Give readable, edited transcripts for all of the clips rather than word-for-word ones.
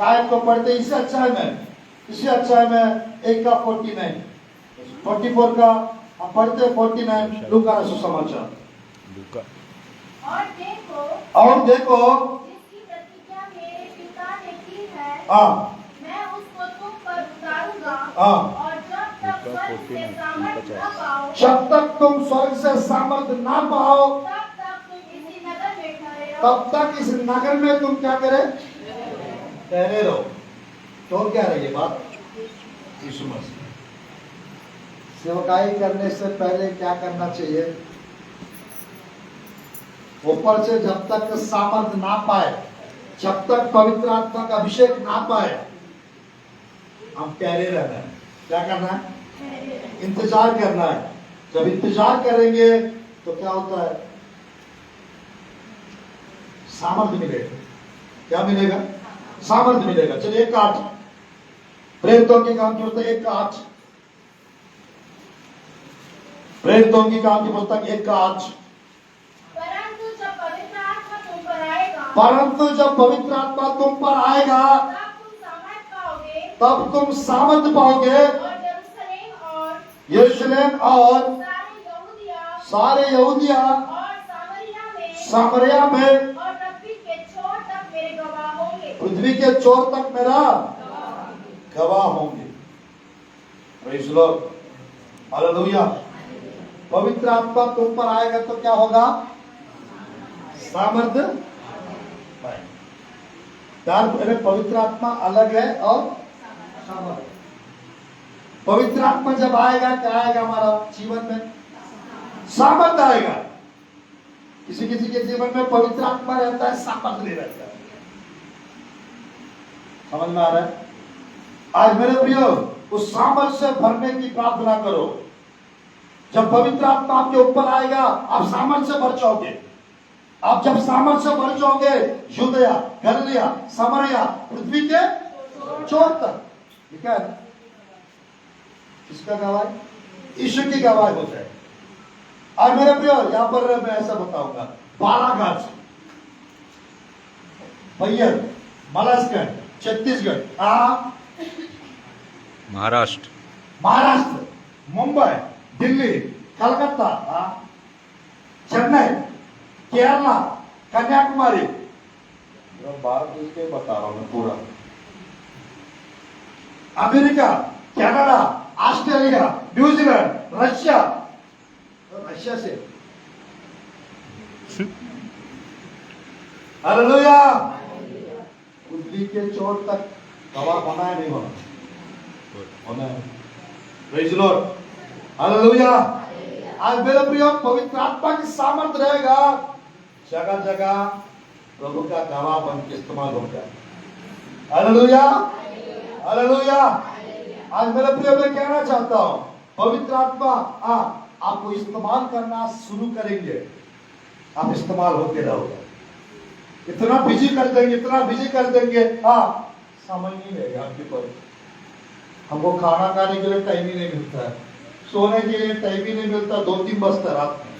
आयत को पढ़ते इसी अध्याय में 44 का हम पढ़ते 49 लूका का सुसमाचार। और देखो जिसकी प्रतिज्ञा मेरे पिता ने की है, हाँ मैं उसको तुम पर उतारूंगा, हाँ और जब तक स्वर्ग से सामर्थ न पाओ, जब तक तुम स्वर्ग से सामर्थ्य ना पाओ तब तक तुम इसी नगर में ठहरे रहो। तब तक इस नगर में तुम क्या करे ठहरे रहो। तो क्या रही है बात? यीशु मसीह सेवकाई करने से पहले क्या करना चाहिए? ऊपर से जब तक सामर्थ ना पाए, जब तक पवित्र आत्मा का अभिषेक ना पाए, हम ठहरे रहना है। क्या करना है? इंतजार करना है। जब इंतजार करेंगे तो क्या होता है? सामर्थ मिलेगा। क्या मिलेगा? सामर्थ मिलेगा। चलिए 1:8 प्रेरितों के काम की पुस्तक 1:8 प्रेरितों की काम की पुस्तक 1:8 परंतु जब पवित्र आत्मा तुम पर आएगा, परंतु जब पवित्र आत्मा तुम पर आएगा तब तुम सामर्थ पाओगे, तब तुम सामर्थ पाओगे और यरूशलेम और सारे यहूदिया और सामरिया में और पृथ्वी के छोर तक मेरे गवाह होंगे। पृथ्वी के छोर तक मेरा गवाह होंगे। Praise the Lord, hallelujah. पवित्र आत्मा तुम पर आएगा तो क्या होगा? सामर्थ्य पाएंगे। यार पहले पवित्र आत्मा अलग है और सामर्थ्य। पवित्र आत्मा जब आएगा क्या आएगा हमारा जीवन में? सामर्थ्य आएगा। किसी किसी के जीवन में पवित्र आत्मा रहता है, सामर्थ्य नहीं रहता है। समझ में आ रहा है? आज मेरे प्रियो उस सामर्थ्य से भरने की प्रार्थना करो। जब पवित्र आत्मा आपके ऊपर आएगा आप सामर्थ्य से भर जाओगे। आप जब सामर्थ्य से भर जाओगे, यूदया, गलीलिया, सामरिया, पृथ्वी के छोर तक। ठीक है? किसका गवाह? यीशु की गवाह हो जाए। और मेरे प्रियो यहां पर मैं ऐसा बताऊंगा, बालाघाट, बैयर, मलासगंज, छत्तीसगढ़, महाराष्ट्र, मुंबई, दिल्ली, कलकत्ता, चेन्नई, केरला, कन्याकुमारी, भारत देश के बता रहा हूं मैं पूरा, America, Canada, Australia, New Zealand, Russia से हालेलुया। पृथ्वी के छोर तक गवाह होना है, नहीं होना? होना है। Praise the Lord, hallelujah. आज मेरे प्रिय पवित्र आत्मा की सामर्थ रहेगा, जगह जगह प्रभु का गवाह बन के इस्तेमाल हो जाए। Hallelujah, hallelujah. आज मेरे प्रिय मैं कहना चाहता हूं, पवित्र आत्मा आपको इस्तेमाल करना शुरू करेंगे, आप इस्तेमाल होते रहोगे। इतना बिजी कर देंगे, इतना बिजी कर देंगे, समय नहीं रहेगा आपके पास। हमको खाना खाने के लिए टाइम ही नहीं मिलता है, सोने के लिए टाइम ही नहीं मिलता। 2-3 बजता रात में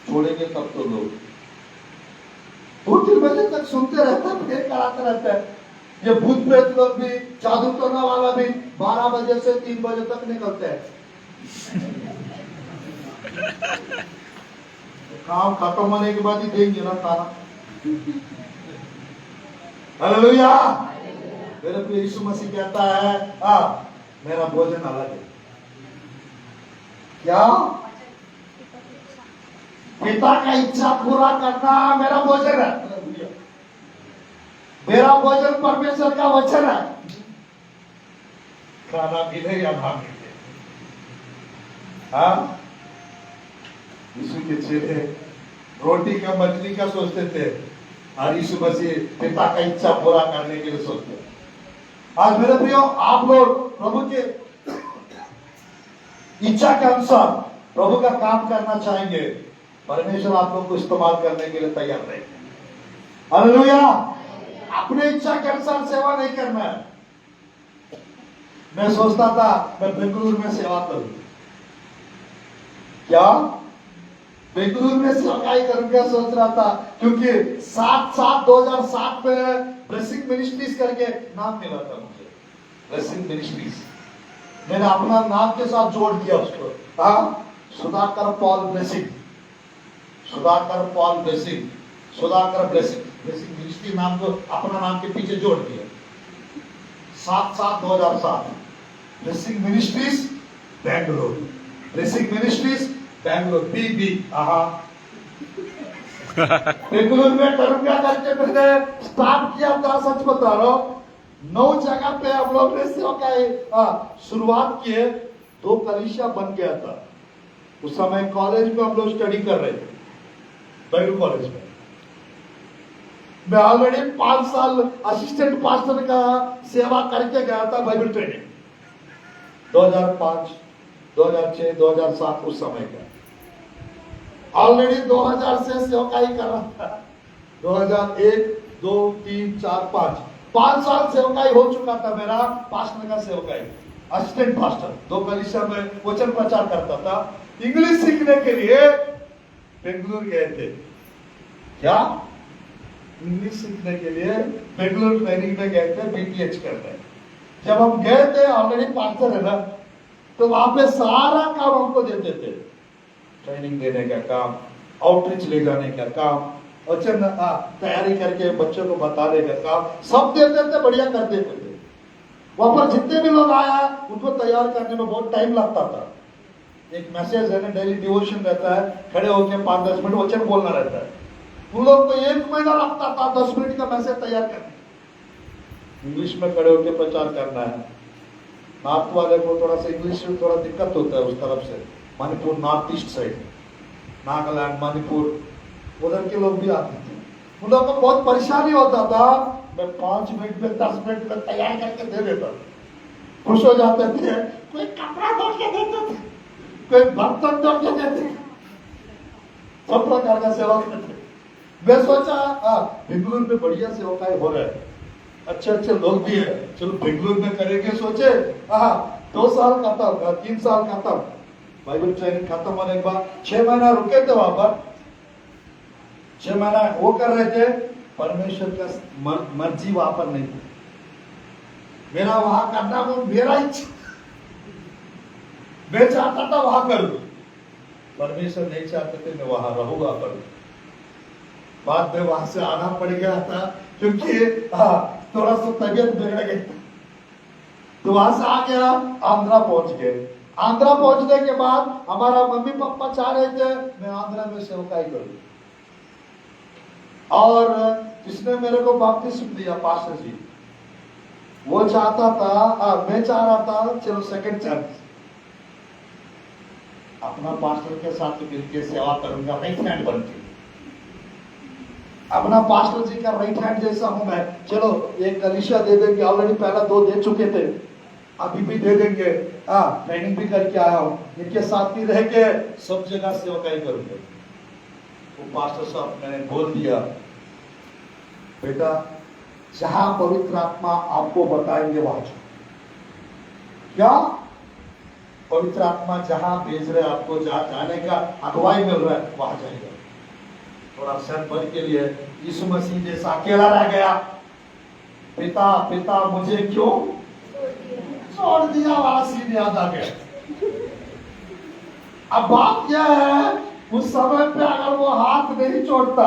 छोड़ेंगे तब तो लोग 2-3 बजे तक सुनते रहते हैं, फिर कराते रहते हैं। ये भूत प्रेत लोग भी, जादू टोना वाला भी 12 बजे से 3 बजे तक निकलते हैं। काम खत्म होने के बाद ही देंगे ना खाना। हालेलुया। मेरे प्रिय यीशु मसीह कहता है मेरा भोजन अलग है। क्या? पिता का इच्छा पूरा करना मेरा भोजन है। मेरा भोजन परमेश्वर का वचन है। खाना मिले या ना मिले, यीशु के चेले रोटी का मछली का सोचते थे, और यीशु मसीह पिता का इच्छा पूरा करने के लिए सोचते हैं। आज मेरे प्रियो आप लोग प्रभु के इच्छा के अनुसार प्रभु का काम करना चाहेंगे, परमेश्वर आप लोग को इस्तेमाल करने के लिए तैयार रहेंगे। हालेलुया। अपने इच्छा के अनुसार सेवा नहीं करना है। मैं सोचता था मैं बेंगलुरु में सेवा करूं, क्या बेंगलुरु में सेवकाई करूंगा सोच रहा था, क्योंकि 7/7/2007 में ब्लेसिंग मिनिस्ट्रीज करके नाम मिला था मुझे। ब्लेसिंग मिनिस्ट्रीज मैंने अपना नाम के साथ जोड़ दिया उसको। हाँ, Sudhakar Paul Blessing, Sudhakar Paul Blessing, Sudhakar Blessing, Blessing Ministry नाम को अपना नाम के पीछे जोड़ दिया। 7/7/2007 Blessing Ministries Bengaluru, Blessing Ministries Bengaluru, बीबी। बेंगलुरु में करूंगा करके मैंने स्टार्ट किया था। सच बता रहा हूं, 9 जगह पे हम लोग ने सेवा शुरुआत किए। 2 कलीसिया बन गया था। उस समय कॉलेज में हम लोग स्टडी कर रहे थे, बाइबल कॉलेज में। मैं ऑलरेडी 5 साल असिस्टेंट पास्टर का सेवा करके गया था, बाइबल ट्रेनिंग 2005, 2006, 2007 उस समय का। ऑलरेडी 2000 से सेवकाई कर रहा था। 2001, 2, 3, 4, 5 साल सेवकाई हो चुका था मेरा, पास्टर का सेवकाई, असिस्टेंट पास्टर। 2 कलीसिया में वचन प्रचार करता था। इंग्लिश सीखने के लिए बेंगलुरु गए थे। क्या? इंग्लिश सीखने के लिए बेंगलुरु ट्रेनिंग में गए थे, बीटीएच करने। जब हम गए थे, ऑलरेडी पास्टर है ना, तो वहां पे सारा काम हमको देते थे। ट्रेनिंग देने का काम, आउटरीच ले जाने का काम, वचन तैयारी करके बच्चों को बताने का काम, सब देते थे, बढ़िया कर देते थे। वहां पर जितने भी लोग आया उनको तैयार करने में बहुत टाइम लगता था। एक मैसेज है ना, डेली डिवोशन रहता है, खड़े होकर 5-10 मिनट वचन बोलना रहता है। उन लोग को 1 महीना लगता था 10 मिनट का मैसेज तैयार करने। इंग्लिश में खड़े होकर प्रचार करना है। नॉर्थ वाले को थोड़ा सा इंग्लिश में थोड़ा दिक्कत होता है उस तरफ से, Manipur north east side, Nagaland, Manipur, उधर के लोग भी आते थे। उन लोगों को बहुत परेशानी होता था। मैं 5 मिनट में 10 मिनट में तैयार करके दे देता, खुश हो जाते थे। कोई कपड़ा धो के देते थे, कोई बर्तन धो के देते, सब प्रकार का सेवा करते थे। मैं सोचा बेंगलुरु में बढ़िया सेवकाई हो रहा है, अच्छे अच्छे लोग भी है, चलो बेंगलुरु में करेंगे। सोचे 2 साल खत्म, 3 साल खत्म, बाइबल ट्रेनिंग खत्म होने के बाद 6 महीना रुके थे वहां पर। 6 महीना वो कर रहे थे। परमेश्वर का मर्जी वहां पर नहीं थी, मेरा वहां करना वो मेरा इच्छा, मैं चाहता था वहां करूं, परमेश्वर नहीं चाहते थे मैं वहां रहूंगा। पर बाद में वहां से आना पड़ गया था, क्योंकि थोड़ा सा तबियत बिगड़ गई, तो वहां से आ गया, आंध्रा पहुंच गए। आंध्रा पहुंचने के बाद हमारा मम्मी पापा चाह रहे थे मैं आंध्रा में सेवकाई करूं, और जिसने मेरे को बपतिस्मा दिया पास्टर जी, वो चाहता था, मैं चाह रहा था चलो सेकंड चांस, अपना पास्टर के साथ मिलकर सेवा करूंगा, राइट हैंड बन के। अपना पास्टर जी का राइट हैंड जैसा हूं मैं, चलो एक कलीसिया दे देंगे, ऑलरेडी पहला 2 दे चुके थे, अभी भी दे देंगे। ट्रेनिंग भी करके आया हूं, इनके साथ ही रह के सब जगह सेवकाई करूंगा। वो पास्टर साहब मैंने बोल दिया, बेटा जहां पवित्र आत्मा आपको बताएंगे वहां जाओ। क्या? पवित्र आत्मा जहां भेज रहे आपको, जहां जाने का अगुवाई मिल रहा है वहां जाएगा। थोड़ा सर भर के लिए यीशु मसीह जैसा अकेला रह गया, पिता पिता मुझे क्यों छोड़ दिया, वहां सीन याद आ गया। अब बात यह है, उस समय पे अगर वो हाथ नहीं छोड़ता,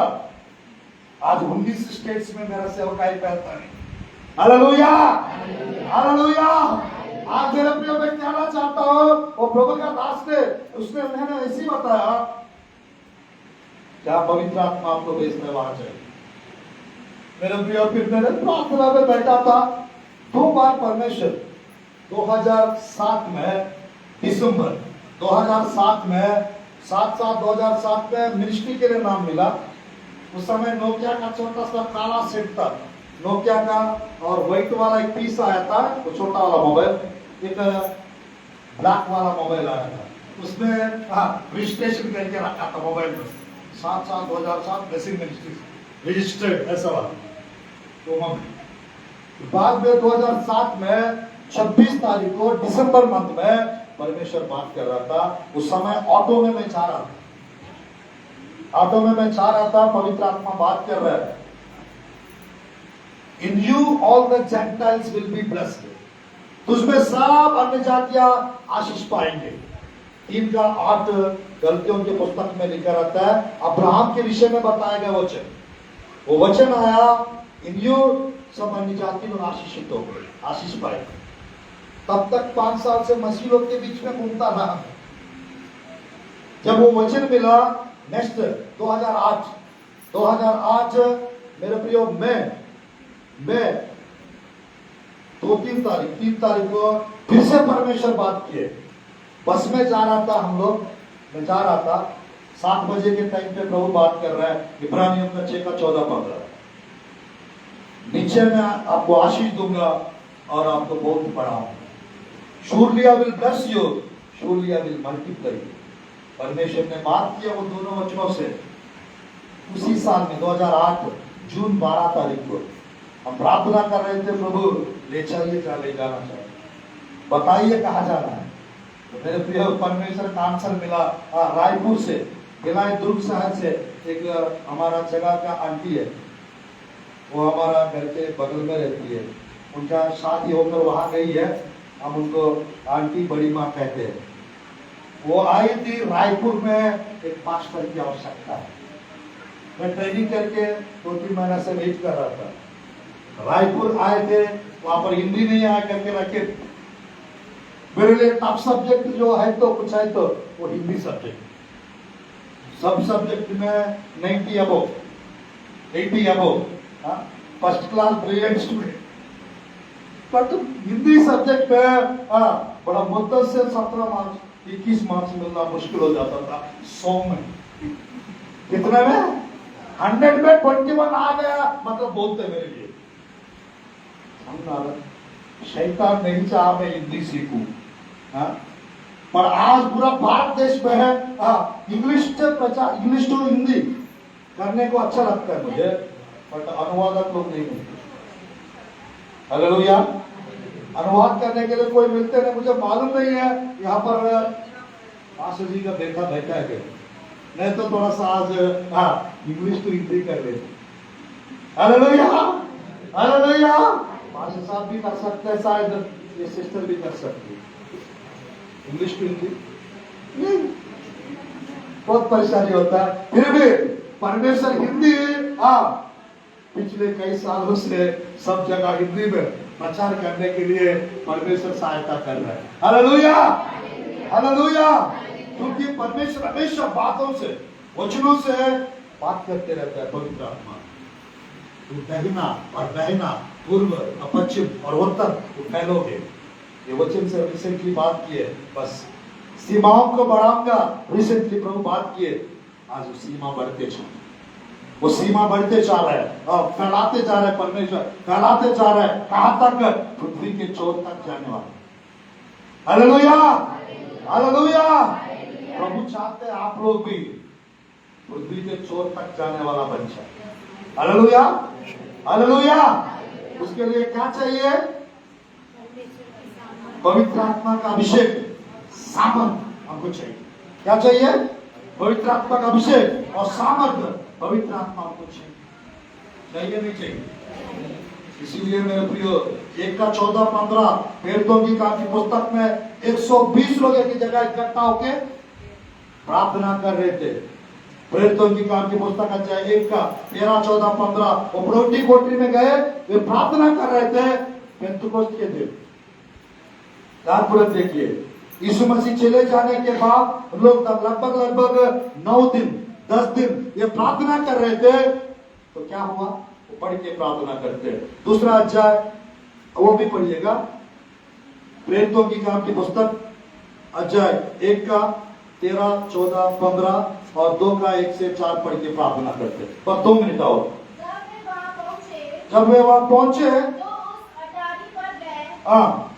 आज 19 स्टेट्स में मेरा सेवकाई फैलता नहीं। Hallelujah, hallelujah. आज मेरे प्रियो मैं कहना चाहता हूं, वो प्रभु का दास ने, उसने मैंने ऐसी बताया, क्या पवित्र आत्मा आपको भेजना वहां चाहिए। मेरे प्रियो फिर मेरे प्रार्थना में बैठा था, 2 बार परमेश्वर 2007 में दिसंबर 2007 में 7/7/2007 में मिनिस्ट्री के लिए नाम मिला। उस समय नोकिया का छोटा सा काला सेट था, नोकिया का, और व्हाइट वाला एक पीस आया था, वो छोटा वाला मोबाइल, एक ब्लैक वाला मोबाइल आया था, उसमें रजिस्ट्रेशन करके रखा था मोबाइल में, 7/7/2007 ब्लेसिंग मिनिस्ट्री रजिस्टर्ड, ऐसा वाला। तो बाद में 2007 में 26 तारीख को दिसंबर मंथ में परमेश्वर बात कर रहा था। उस समय ऑटो में मैं जा रहा था, ऑटो में मैं जा रहा था, पवित्र आत्मा बात कर रहा है, in you all the Gentiles will be blessed, तुझमें सब अन्य जातियां आशीष पाएंगे। 3:8 गलतियों की पुस्तक में लिखा रहता है, अब्राहम के विषय में बताया गया वचन, वो वचन आया, इन यू सब अन्य जाति लोग आशीषित हो गए, आशीष पाए। तब तक 5 साल से मसीह लोग के बीच में घूमता रहा। जब वो वचन मिला, नेक्स्ट 2008 मेरे प्रियो, मैं 3 तारीख को फिर से परमेश्वर बात किए। बस में जा रहा था, मैं जा रहा था, 7 बजे के टाइम पे प्रभु बात कर रहा है, इब्रानियों का 6:14-15, नीचे मैं आपको आशीष दूंगा और आपको बहुत बढ़ाऊंगा। Surely I will bless you, surely I will multiply you। परमेश्वर ने बात किया वो दोनों वचनों से। उसी साल में 2008 जून 12 तारीख को हम प्रार्थना कर रहे थे, प्रभु ले चलिए, क्या ले जाना चाहिए, बताइए कहाँ जाना है। तो मेरे प्रिय परमेश्वर का आंसर मिला, रायपुर से, भिलाई दुर्ग शहर से एक हमारा जगह का आंटी है, वो हमारा घर के बगल में रहती है, उनका शादी होकर वहां गई है, हम उनको आंटी बड़ी माँ कहते हैं। वो आई थी रायपुर में, एक मास्टर की आवश्यकता है, मैं ट्रेनिंग करके 2-3 महीना से वेट कर रहा था। रायपुर आए थे, वहां पर हिंदी नहीं आया करके रखे। मेरे लिए टफ सब्जेक्ट जो है तो कुछ है तो वो हिंदी सब्जेक्ट, सब सब्जेक्ट में 90 अबो, 80 अबो, फर्स्ट क्लास ब्रिलियंट स्टूडेंट। पर तो हिंदी सब्जेक्ट में बड़ा मुद्दत से 17 मार्क्स 21 मार्क्स मिलना मुश्किल हो जाता था। 100 में कितने में 100 में 21 आ गया, मतलब बोलते मेरे लिए। शैतान नहीं चाहा मैं हिंदी सीखूं, पर आज पूरा भारत देश में है इंग्लिश टू हिंदी करने को अच्छा लगता है मुझे, बट अनुवादक लोग नहीं मिलते। हालेलुया। अनुवाद करने के लिए कोई मिलते नहीं, मुझे मालूम नहीं है यहाँ पर पास्टर जी का बेटा बैठा है, नहीं तो थोड़ा सा आज इंग्लिश टू हिंदी कर लेते। Hallelujah, hallelujah. पास्टर साहब भी कर सकते हैं, शायद ये सिस्टर भी कर सकती है इंग्लिश टू हिंदी। बहुत परेशानी होता है, फिर भी परमेश्वर हिंदी पिछले कई सालों से सब जगह हिंदी में प्रचार करने के लिए परमेश्वर सहायता कर रहा है। Hallelujah, hallelujah. क्योंकि परमेश्वर हमेशा बातों से, वचनों से बात करते रहता है। पवित्र आत्मा, तू दहिना और बहना, पूर्व और पश्चिम और उत्तर तू फैलोगे। ये वचन से रिसेंटली बात की है, बस सीमाओं को बढ़ाऊंगा। रिसेंटली प्रभु बात किए, आज वो सीमा बढ़ते जा, वो सीमा बढ़ते जा रहा है और फैलाते जा रहा है। परमेश्वर फैलाते जा रहा है, कहां तक? पृथ्वी के छोर तक जाने वाला। Hallelujah, hallelujah. प्रभु चाहते हैं आप लोग भी पृथ्वी के छोर तक जाने वाला बन जाए। Hallelujah, hallelujah. उसके लिए क्या चाहिए? पवित्र आत्मा का अभिषेक, सामर्थ हमको चाहिए। क्या चाहिए? पवित्र आत्मा का अभिषेक और सामर्थ। पवित्र आत्मा हमको चाहिए, नहीं चाहिए? इसीलिए मेरे प्रियो 1:14-15 प्रेरितों की काम की पुस्तक में 120 लोग एक जगह इकट्ठा होके प्रार्थना कर रहे थे। प्रेरितों की काम की पुस्तक अध्याय 1:13-14-15 वो प्रोटी कोठरी में गए, वे प्रार्थना कर रहे थे पेंतुकोस्त के दिन। देखिए, यीशु मसीह चले जाने के बाद लोग लगभग 9 दिन 10 दिन ये प्रार्थना कर रहे थे। तो क्या हुआ? वो पढ़ के प्रार्थना करते। दूसरा अध्याय वो भी पढ़िएगा, प्रेरितों की काम की पुस्तक अध्याय 1:13-14-15 और 2:1-4 पढ़ के प्रार्थना करते। पर 2 मिनट और। जब वे वहां पहुंचे तो उस अटारी पर गए,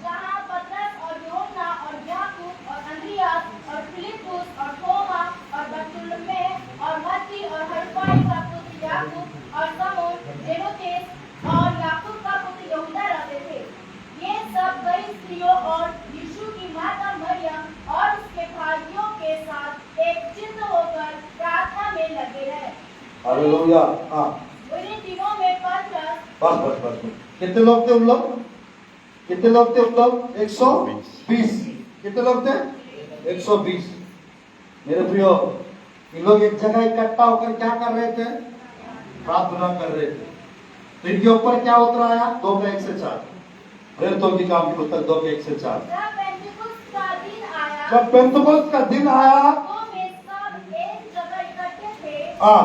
जहाँ पतरस और यूहन्ना और याकूब और अंद्रियास और फिलिप्पुस और थोमा और बरतुल्मै और मत्ती और हलफई का पुत्र याकूब और समौन जेलोतेस और याकूब का पुत्र यहूदा रहते थे। ये सब कई स्त्रियों और यीशु की माता मरियम और उसके भाइयों के साथ एक चिन्ह होकर प्रार्थना में लगे हालेलुया। हाँ, उन्हीं दिनों में पतरस बस बस बस बस। कितने लोग थे उन लोग? कितने लोग थे उन लोग? 120। कितने लोग थे? 120। मेरे प्रियो, इन लोग एक जगह इकट्ठा होकर क्या कर रहे थे? प्रार्थना कर रहे थे। तो इनके ऊपर क्या उतर आया? 2 का 1 से 4। प्रेरितों की काम की पुस्तक 2 के 1 से 4। जब पेंतिकुस्त का दिन आया, जब पेंतुकोस्त का दिन आया, तो वे सब एक जगह इकट्ठे थे। हाँ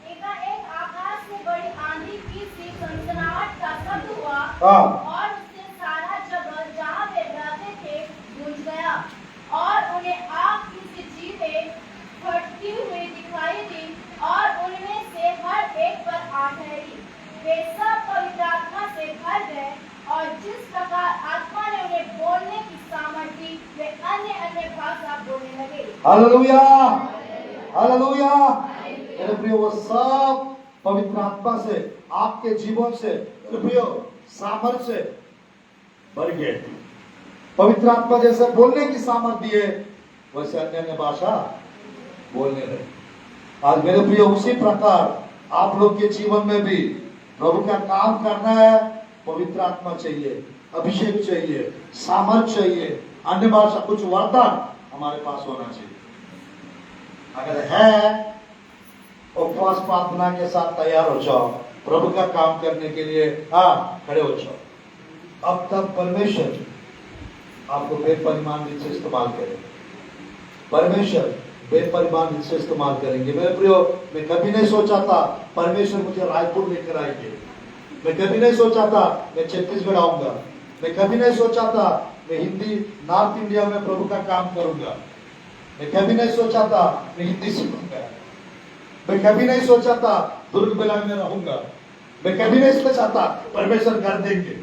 एकाएक आकाश से बड़ी आंधी की सी सनसनाहट का शब्द हुआ, हाँ और उससे सारा जगह जहाँ वे रहते थे गूंज गया, और उन्हें आग की सी चीखें फटती हुई दिखाई दी, और उनमें से हर एक पर आ ठहरी। वे सब पवित्र आत्मा से भर गए, और जिस प्रकार आत्मा ने उन्हें बोलने की सामर्थ्य दी, वे अन्य अन्य भाषा बोलने लगे। Hallelujah, hallelujah. मेरे प्रियो, वो सब पवित्र आत्मा से, आपके जीवन से, मेरे प्रियो, सामर्थ्य से भर गए। पवित्र आत्मा जैसे बोलने की सामर्थ्य दिए, वैसे अन्य अन्य भाषा बोलने लगे। आज मेरे प्रियो, उसी प्रकार आप लोग के जीवन में भी प्रभु का काम करना है, पवित्र आत्मा चाहिए, अभिषेक चाहिए, सामर्थ चाहिए, अन्य भाषा, कुछ वरदान हमारे पास होना चाहिए। अगर है, उपवास प्रार्थना के साथ तैयार हो जाओ, प्रभु का काम करने के लिए खड़े हो जाओ। अब तक परमेश्वर आपको बेपरिमाण रीत से इस्तेमाल करेंगे। परमेश्वर बेपरिमाण रीत से इस्तेमाल करेंगे। मेरे प्रियो, मैं कभी नहीं सोचा था परमेश्वर मुझे रायपुर लेकर आएंगे। मैं कभी नहीं सोचा था मैं छत्तीसगढ़ आऊंगा। मैं कभी नहीं सोचा था मैं हिंदी नॉर्थ इंडिया में प्रभु का काम करूंगा। मैं कभी नहीं सोचा था मैं हिंदी सीखूंगा। मैं कभी नहीं सोचा था दुर्ग बेला में रहूंगा। मैं कभी नहीं सोचा था परमेश्वर कर देंगे।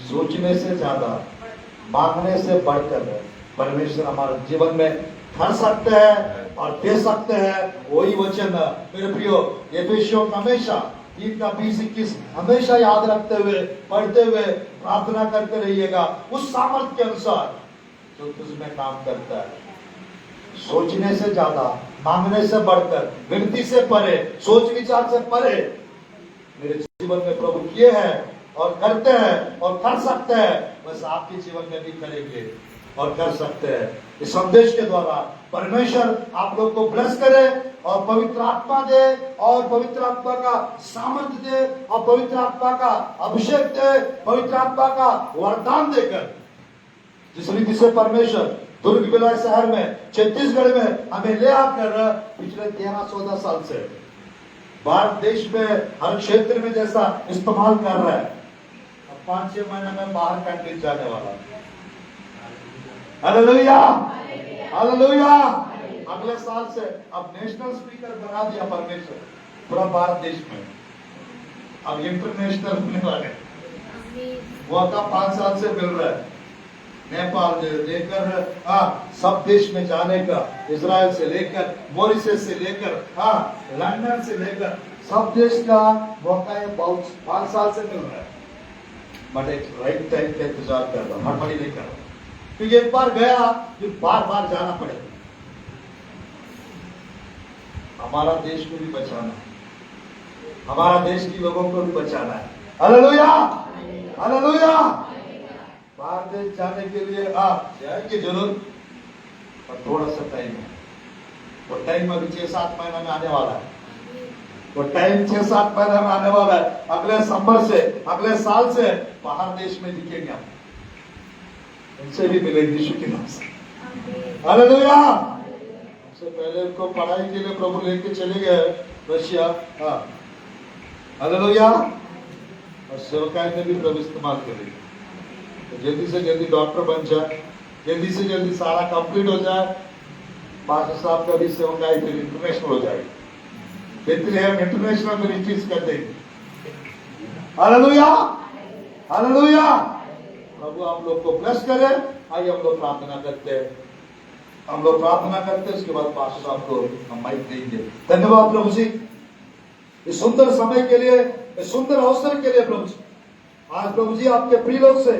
सोचने से ज्यादा, मांगने से बढ़कर परमेश्वर हमारे जीवन में कर सकते हैं और दे सकते हैं। वही वचन मेरे प्रियो, एफेसियों का हमेशा 3:20-21 हमेशा याद रखते हुए, पढ़ते हुए, प्रार्थना करते रहिएगा उस सामर्थ्य के अनुसार जो तुझमें काम करता है। सोचने से ज्यादा, मांगने से बढ़कर, विनती से परे, सोच विचार से परे मेरे जीवन में प्रभु किए हैं और करते हैं और कर सकते हैं, बस आपके जीवन में भी करेंगे और कर सकते हैं। इस संदेश के द्वारा परमेश्वर आप लोग को ब्लेस करे और पवित्र आत्मा दे और पवित्र आत्मा का सामर्थ्य दे और पवित्र आत्मा का अभिषेक दे, पवित्र आत्मा का वरदान देकर जिस रीति से परमेश्वर दुर्ग बिलाय शहर में, छत्तीसगढ़ में हमें ले आकर पिछले 13-14 साल से भारत देश में हर क्षेत्र में जैसा इस्तेमाल कर रहा है, अब 5-6 महीने में बाहर कंट्री जाने वाला है। Hallelujah, hallelujah. अगले साल से अब नेशनल स्पीकर बना दिया परमेश्वर पूरा भारत देश में। अब इंटरनेशनल होने वाले वो का 5 साल से मिल रहा है। नेपाल से लेकर सब देश में जाने का, इजराइल से लेकर, मॉरिशस से लेकर, लंदन से लेकर सब देश का मौका है। बहुत 5 साल से मिल रहा है, बट एक राइट टाइम का इंतजार कर रहा हूं, हड़बड़ी नहीं कर रहा। तो एक बार गया फिर बार बार जाना पड़ेगा। हमारा देश को भी बचाना है, हमारा देश के लोगों को भी बचाना है। Hallelujah, hallelujah. बाहर देश जाने के लिए जाएंगे जरूर, पर थोड़ा सा टाइम है। वो टाइम अभी 6-7 महीना में आने वाला है। वो टाइम 6-7 महीना में आने वाला है। अगले संबर से, अगले साल से बाहर देश में दिखेंगे हम, उनसे भी मिलेंगे यीशु के नाम से। हालेलुया। सबसे पहले उनको पढ़ाई के लिए प्रभु लेके चले गए रशिया। हालेलुया। और सेवकाई में भी प्रभु इस्तेमाल करेंगे। तो जल्दी से जल्दी डॉक्टर बन जाए, जल्दी से जल्दी सारा कंप्लीट हो जाए। पास्टर साहब का भी सेवकाई फिर इंटरनेशनल हो जाएगी, बेथलेहम इंटरनेशनल मिनिस्ट्रीज कर देंगे। Hallelujah, hallelujah. प्रभु आप लोग को ब्लेस करे। आइए हम लोग प्रार्थना करते हैं, हम लोग प्रार्थना करते हैं, उसके बाद पास्टर साहब को हम माइक देंगे। धन्यवाद प्रभु जी इस सुंदर समय के लिए, इस सुंदर अवसर के लिए। प्रभु जी आज प्रभु जी आपके प्रिय लोग से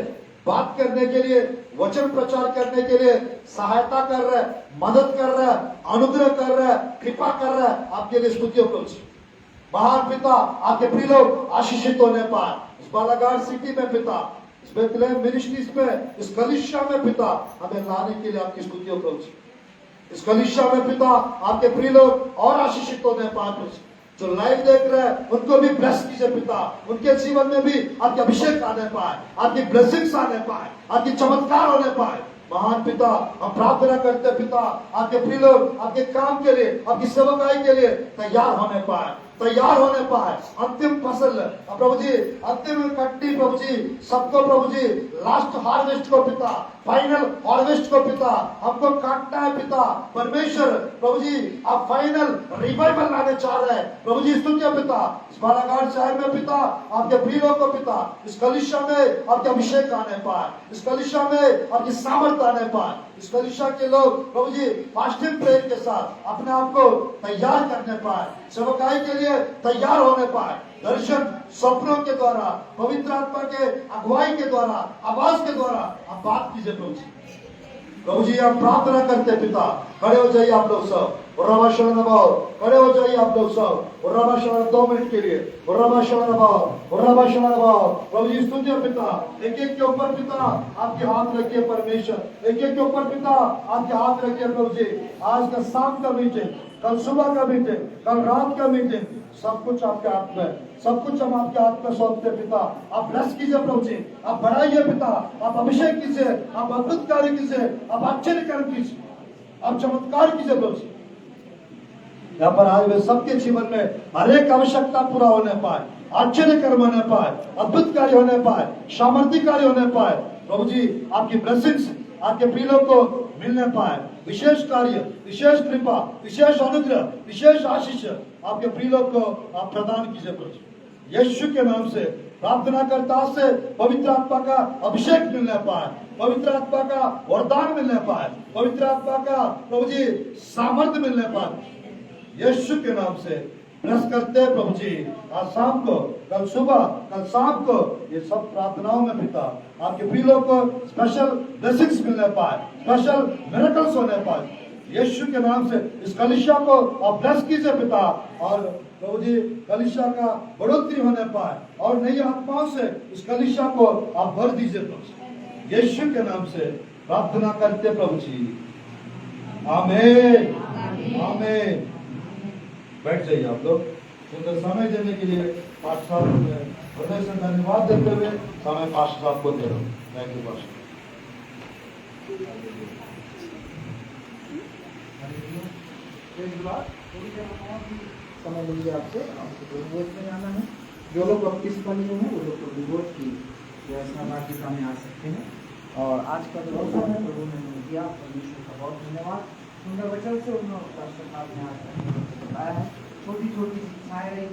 बात करने के लिए, वचन प्रचार करने के लिए सहायता कर रहा है, मदद कर रहा है, अनुग्रह कर रहा है, कृपा कर रहा है, आपके लिए स्तुति हो प्रभु जी। महान पिता, आपके प्रिय लोग आशीषित होने पाए इस बालाघाट सिटी में पिता, इस बेथलेहम मिनिस्ट्रीज में, इस कलीसिया में पिता, हमें लाने के लिए आपकी स्तुति हो प्रभु जी। इस कलीसिया में पिता, आपके प्रिय लोग और आशीषित होने पाए प्रभु जी। जो लाइव देख रहे हैं उनको भी ब्लेस कीजिए पिता, उनके जीवन में भी आपके अभिषेक आने पाए, आपकी ब्लेसिंग्स आने पाए, आपकी चमत्कार होने पाए। महान पिता, हम प्रार्थना करते हैं पिता, आपके प्रिय लोग आपके काम के लिए, आपकी सेवकाई के लिए तैयार होने पाए, तैयार होने पाए। अंतिम फसल प्रभु जी, अंतिम कट्टी प्रभु जी, सबको प्रभु जी, लास्ट हार्वेस्ट को पिता, फाइनल हार्वेस्ट को पिता, हमको काटना है पिता। परमेश्वर प्रभु जी, आप फाइनल रिवाइवल लाने चाह रहे हैं प्रभु जी। स्तुति है पिता, इस बालाघाट शहर में पिता, आपके प्रिय लोग को पिता, इस कलीसिया में आपके अभिषेक आने पाए, इस कलीसिया में आपकी सामर्थ आने पाए। इस कलीसिया के लोग प्रभु जी फास्टिंग प्रेयर के साथ अपने आप को तैयार करने पाए, सेवकाई के लिए तैयार होने पाए। दर्शन स्वप्नों के द्वारा, पवित्र आत्मा के अगुवाई के द्वारा, आवाज के द्वारा आप बात कीजिए प्रभु जी। प्रभु जी हम प्रार्थना करते पिता, खड़े हो जाइए आप लोग सब, खड़े हो जाइए आप लोग सब, 2 मिनट के लिए। प्रभु जी स्तुति है पिता, एक एक के ऊपर पिता आपके हाथ रखिए परमेश्वर, एक एक के ऊपर पिता आपके हाथ रखिए प्रभु जी। आज का शाम का मीटिंग, कल सुबह का मीटिंग, कल रात का मीटिंग, सब कुछ आपके हाथ में, सब कुछ हम आपके हाथ में सौंपते पिता। आप ब्लेस कीजिए प्रभु जी, आप बढ़ाइए पिता, आप अभिषेक कीजिए, आप अद्भुत कार्य कीजिए, आप आश्चर्य कर्म कीजिए, आप चमत्कार कीजिए प्रभु जी। यहाँ पर आज वे सबके जीवन में हर एक आवश्यकता पूरा होने पाए, आश्चर्य कर्म होने पाए, अद्भुत कार्य होने पाए, सामर्थ्य कार्य होने पाए प्रभु जी। आपकी ब्लेसिंग्स आपके प्रियों को मिलने पाए, विशेष कार्य, विशेष कृपा, विशेष अनुग्रह, विशेष आशीष आपके प्रियों को आप प्रदान कीजिए प्रभु जी। यीशु के नाम से प्रार्थना करता से पवित्र आत्मा का अभिषेक मिलने पाए, पवित्र आत्मा का वरदान मिलने पाए, पवित्र आत्मा का प्रभु जी सामर्थ्य मिलने पाए। यीशु के नाम से ब्लेस करते हैं प्रभु जी। आज शाम को, कल सुबह, कल शाम को ये सब प्रार्थनाओं में पिता आपके प्रियों को स्पेशल ब्लेसिंग्स मिलने पाए, स्पेशल मिरेकल्स होने पाए। यीशु के नाम से इस कलीसिया को आप ब्लेस कीजिए पिता, और प्रभु जी कलीसिया का बढ़ोतरी होने पाए, और नई आत्माओं से इस कलीसिया को आप भर दीजिए प्रभु। यीशु के नाम से प्रार्थना करते प्रभु जी, आमीन आमीन। बैठ जाइए आप लोग। सुंदर समय देने के लिए पास्टर साहब हृदय से धन्यवाद देते हुए समय पास्टर साहब को दे रहा हूँ। Thank you pastor. समय लेंगे आपसे, आपको डिवोर्स में आना है। जो लोग बपतिस्मा लिए हैं वो लोग को डिवोर्स की व्यवस्था बाकी में आ सकते हैं। और आज का जो अवसर है प्रभु ने हमें दिया, परमेश्वर का बहुत धन्यवाद। सुंदर वचन से उन्होंने पास्टर साहब ने आज बताया है, छोटी छोटी शिक्षाएं